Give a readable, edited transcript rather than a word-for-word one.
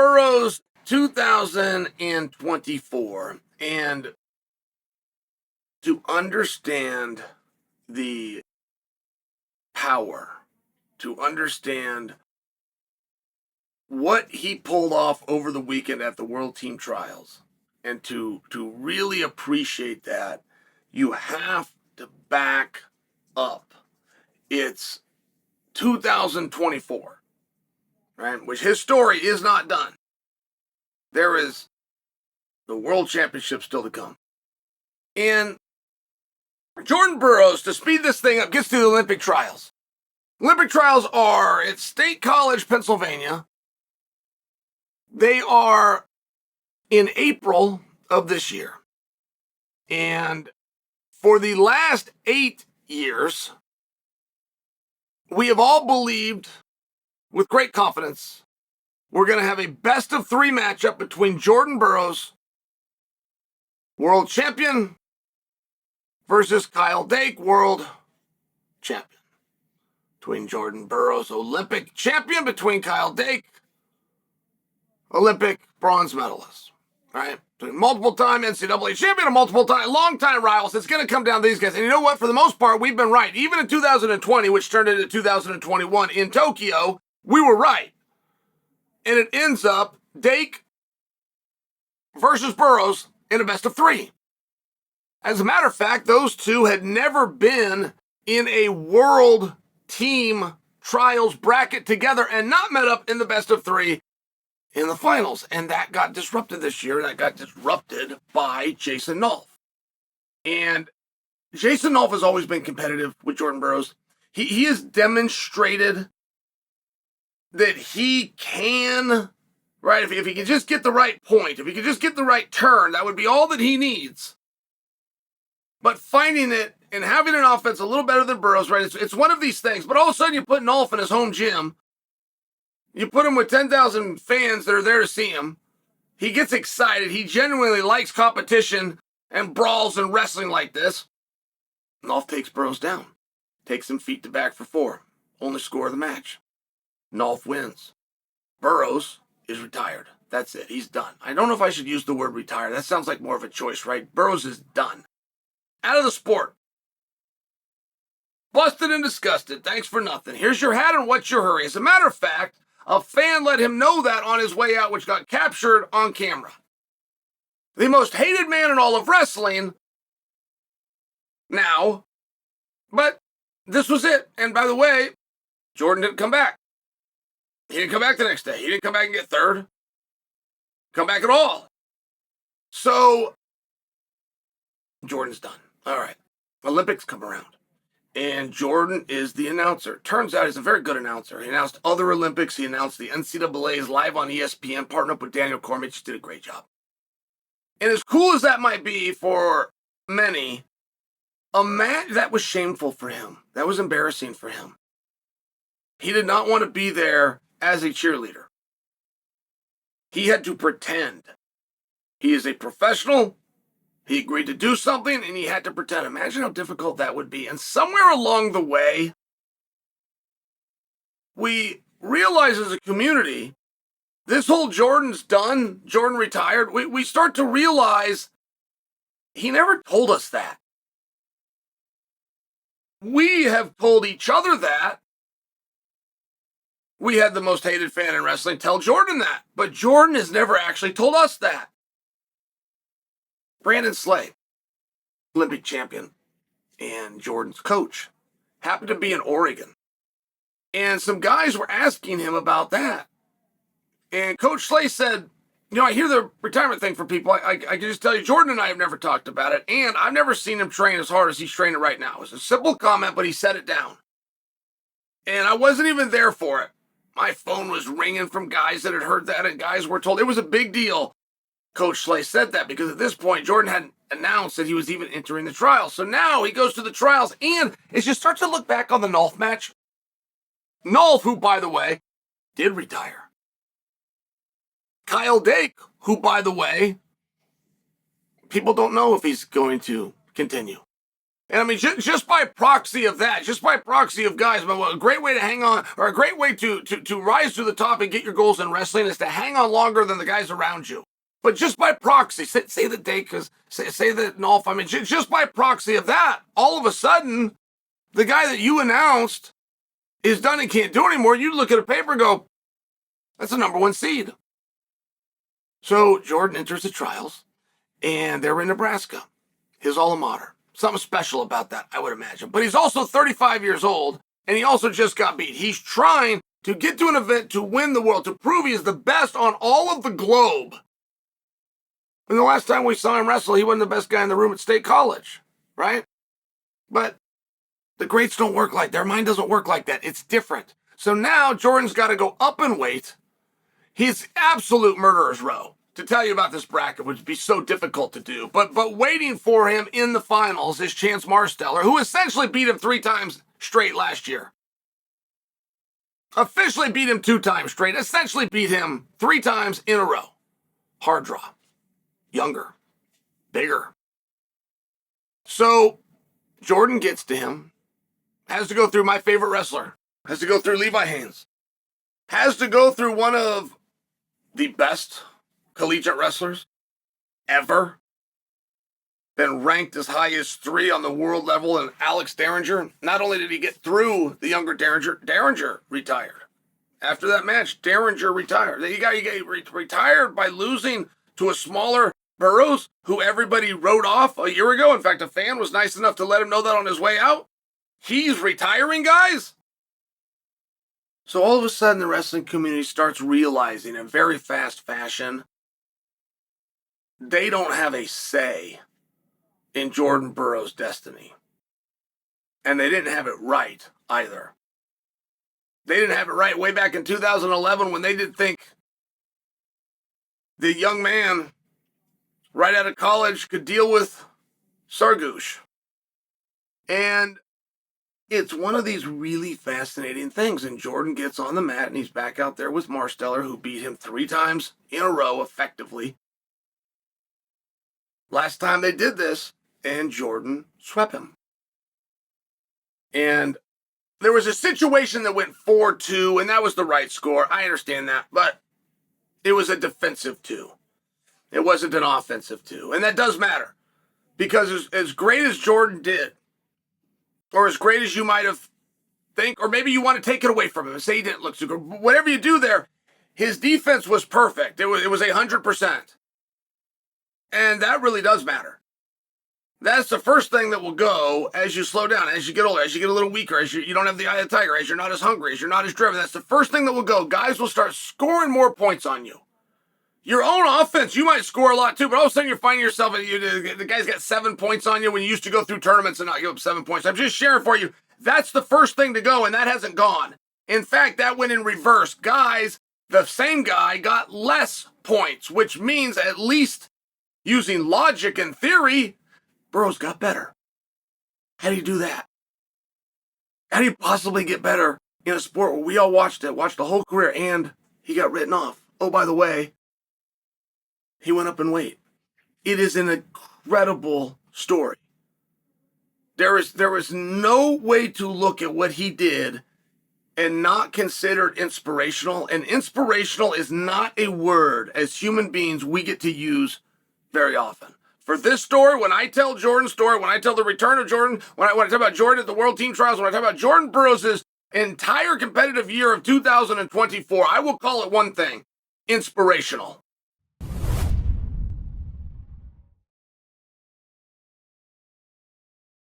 Burroughs 2024. And to understand the power, to understand what he pulled off over the weekend at the World Team Trials, and to really appreciate that, you have to back up. It's 2024, right? Which his story is not done. There is the World Championship still to come. And Jordan Burroughs, to speed this thing up, gets to the Olympic trials. Olympic trials are at State College, Pennsylvania. They are in April of this year. And for the last 8 years, we have all believed with great confidence we're going to have a best-of-3 matchup between Jordan Burroughs, world champion, versus Kyle Dake, world champion. Between Jordan Burroughs, Olympic champion, between Kyle Dake, Olympic bronze medalist. Right? Multiple-time NCAA champion and multiple-time, long-time rivals. It's going to come down to these guys. And you know what? For the most part, we've been right. Even in 2020, which turned into 2021 in Tokyo, we were right. And it ends up Dake versus Burroughs in a best-of-3. As a matter of fact, those two had never been in a world team trials bracket together and not met up in the best-of-3 in the finals. And that got disrupted this year. That got disrupted by Jason Nolf. And Jason Nolf has always been competitive with Jordan Burroughs. He has demonstrated that he can, right? If he can just get the right point, if he can just get the right turn, that would be all that he needs. But finding it and having an offense a little better than Burroughs, right? It's one of these things. But all of a sudden you put Nolf in his home gym. You put him with 10,000 fans that are there to see him. He gets excited. He genuinely likes competition and brawls and wrestling like this. Nolf takes Burroughs down. Takes him feet to back for 4. Only score of the match. Nolf wins. Burroughs is retired. That's it. He's done. I don't know if I should use the word retire. That sounds like more of a choice, right? Burroughs is done. Out of the sport. Busted and disgusted. Thanks for nothing. Here's your hat and what's your hurry. As a matter of fact, a fan let him know that on his way out, which got captured on camera. The most hated man in all of wrestling now. But this was it. And by the way, Jordan didn't come back. He didn't come back the next day. He didn't come back and get third. Come back at all. So, Jordan's done. All right. Olympics come around. And Jordan is the announcer. Turns out he's a very good announcer. He announced other Olympics. He announced the NCAA's live on ESPN, partnered up with Daniel Cormier. He did a great job. And as cool as that might be for many, a match that was shameful for him. That was embarrassing for him. He did not want to be there as a cheerleader. He had to pretend. He is a professional. He agreed to do something, and he had to pretend. Imagine how difficult that would be. And somewhere along the way, we realize as a community, this whole Jordan's done, Jordan retired, we start to realize he never told us that. We have told each other that. We had the most hated fan in wrestling tell Jordan that. But Jordan has never actually told us that. Brandon Slay, Olympic champion, and Jordan's coach, happened to be in Oregon. And some guys were asking him about that. And Coach Slay said, you know, I hear the retirement thing for people. I can just tell you, Jordan and I have never talked about it. And I've never seen him train as hard as he's training right now. It was a simple comment, but he set it down. And I wasn't even there for it. My phone was ringing from guys that had heard that, and guys were told it was a big deal. Coach Slay said that because at this point, Jordan hadn't announced that he was even entering the trials. So now he goes to the trials, and as you start to look back on the Nolf match, Nolf, who, by the way, did retire. Kyle Dake, who, by the way, people don't know if he's going to continue. And I mean, just by proxy of that, just by proxy of guys, but a great way to hang on, or a great way to rise to the top and get your goals in wrestling is to hang on longer than the guys around you. But just by proxy, say the date, because say that Nolf, I mean, just by proxy of that, all of a sudden, the guy that you announced is done and can't do anymore. You look at a paper and go, that's the number 1 seed. So Jordan enters the trials, and they're in Nebraska, his alma mater. Something special about that, I would imagine. But he's also 35 years old, and he also just got beat. He's trying to get to an event to win the world, to prove he is the best on all of the globe. And the last time we saw him wrestle, he wasn't the best guy in the room at State College, right? But the greats don't work like that. Their mind doesn't work like that. It's different. So now Jordan's got to go up in weight. He's absolute murderer's row. To tell you about this bracket would be so difficult to do. But waiting for him in the finals is Chance Marsteller, who essentially beat him 3 times straight last year. Officially beat him 2 times straight. Essentially beat him 3 times in a row. Hard draw. Younger. Bigger. So Jordan gets to him. Has to go through my favorite wrestler. Has to go through Levi Haynes. Has to go through one of the best collegiate wrestlers ever. Been ranked as high as 3 on the world level, and Alex Derringer. Not only did he get through the younger Derringer retired. After that match, Derringer retired. He got retired by losing to a smaller Burroughs, who everybody wrote off a year ago. In fact, a fan was nice enough to let him know that on his way out. He's retiring, guys? So all of a sudden, the wrestling community starts realizing in very fast fashion they don't have a say in Jordan Burroughs' destiny. And they didn't have it right either. They didn't have it right way back in 2011 when they didn't think the young man right out of college could deal with Sargouche. And it's one of these really fascinating things. And Jordan gets on the mat and he's back out there with Marsteller, who beat him 3 times in a row effectively. Last time they did this, and Jordan swept him. And there was a situation that went 4-2, and that was the right score. I understand that, but it was a defensive 2. It wasn't an offensive 2. And that does matter. Because as great as Jordan did, or as great as you might have think, or maybe you want to take it away from him and say he didn't look so good. Whatever you do there, his defense was perfect. It was 100%. And that really does matter. That's the first thing that will go as you slow down, as you get older, as you get a little weaker, as you don't have the eye of the tiger, as you're not as hungry, as you're not as driven. That's the first thing that will go. Guys will start scoring more points on you. Your own offense, you might score a lot too, but all of a sudden you're finding yourself, the guy's got 7 points on you when you used to go through tournaments and not give up 7 points. I'm just sharing for you. That's the first thing to go, and that hasn't gone. In fact, that went in reverse. Guys, the same guy got less points, which means at least using logic and theory, Burroughs got better. How do you do that? How do you possibly get better in a sport where we all watched the whole career and he got written off? Oh, by the way, he went up in weight. It is an incredible story. There is no way to look at what he did and not consider it inspirational. And inspirational is not a word as human beings we get to use very often. For this story, when I tell Jordan's story, when I tell the return of Jordan, when I talk about Jordan at the World Team Trials, when I talk about Jordan Burroughs' entire competitive year of 2024, I will call it one thing: inspirational.